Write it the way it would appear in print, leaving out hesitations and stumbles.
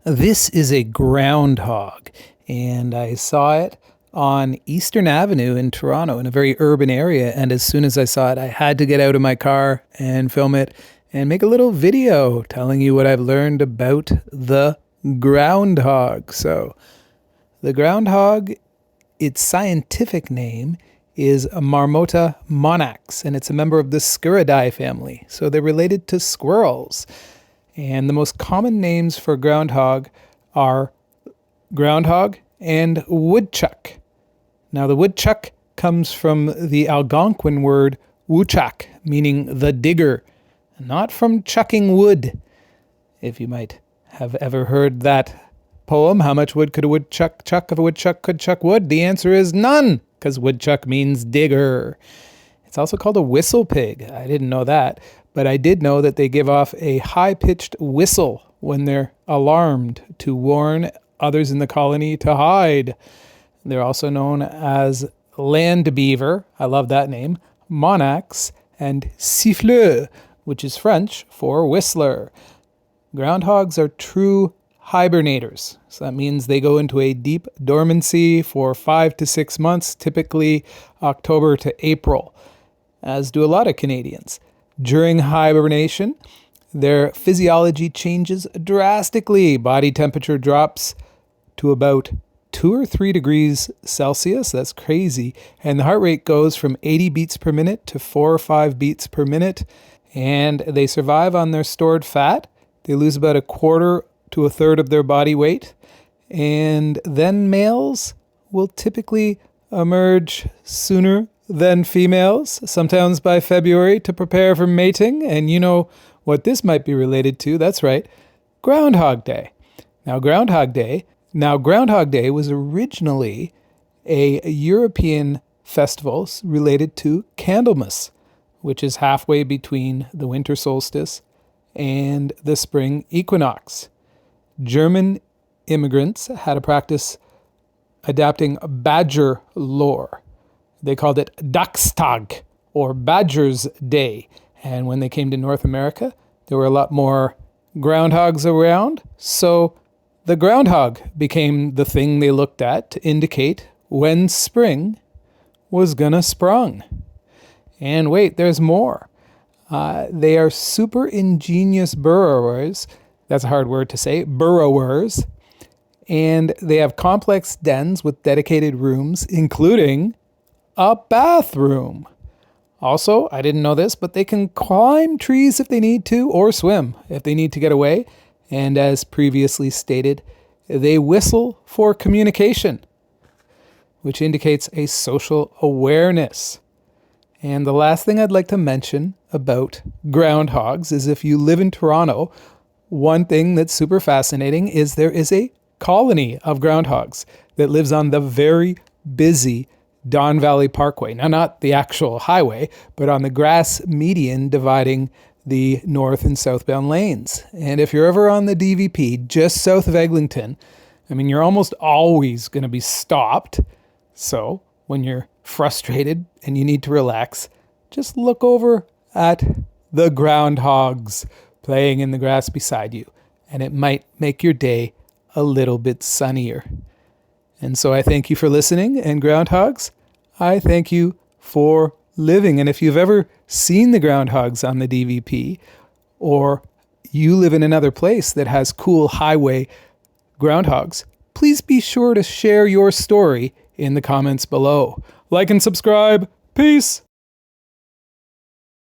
This is a groundhog, and I saw it on Eastern Avenue in Toronto in a very urban area. And as soon as I saw it, I had to get out of my car and film it and make a little video telling you what I've learned about the groundhog. So, the groundhog, its scientific name is Marmota monax, and it's a member of the Sciuridae family. So, they're related to squirrels. And the most common names for groundhog are groundhog and woodchuck. Now, the woodchuck comes from the Algonquin word woodchuck, meaning the digger, not from chucking wood. If you might have ever heard that poem, how much wood could a woodchuck chuck if a woodchuck could chuck wood? The answer is none, because woodchuck means digger. It's also called a whistle pig. I didn't know that. But I did know that they give off a high-pitched whistle when they're alarmed to warn others in the colony to hide. They're also known as land beaver, I love that name, monax, and siffleur, which is French for whistler. Groundhogs are true hibernators. So that means they go into a deep dormancy for 5 to 6 months, typically October to April, as do a lot of Canadians. During hibernation, their physiology changes drastically. Body temperature drops to about 2 or 3 degrees Celsius. That's crazy. And the heart rate goes from 80 beats per minute to 4 or 5 beats per minute. And they survive on their stored fat. They lose about a quarter to a third of their body weight. And then males will typically emerge sooner than females, sometimes by February, to prepare for mating. And you know what this might be related to. That's right, Groundhog Day. Now, Groundhog Day was originally a European festival related to Candlemas, which is halfway between the winter solstice and the spring equinox. German immigrants had a practice adapting badger lore. They called it Dachstag, or Badger's Day. And when they came to North America, there were a lot more groundhogs around. So the groundhog became the thing they looked at to indicate when spring was gonna sprung. And wait, there's more. They are super ingenious burrowers. That's a hard word to say, burrowers. And they have complex dens with dedicated rooms, including a bathroom. Also, I didn't know this, but they can climb trees if they need to, or swim if they need to get away. And as previously stated, they whistle for communication, which indicates a social awareness. And the last thing I'd like to mention about groundhogs is if you live in Toronto, one thing that's super fascinating is there is a colony of groundhogs that lives on the very busy Don Valley Parkway. Now, not the actual highway, but on the grass median dividing the north and southbound lanes. And if you're ever on the DVP just south of Eglinton, you're almost always going to be stopped. So when you're frustrated and you need to relax, just look over at the groundhogs playing in the grass beside you, and it might make your day a little bit sunnier. And so I thank you for listening, and groundhogs, I thank you for living. And if you've ever seen the groundhogs on the DVP, or you live in another place that has cool highway groundhogs, please be sure to share your story in the comments below. Like and subscribe. Peace.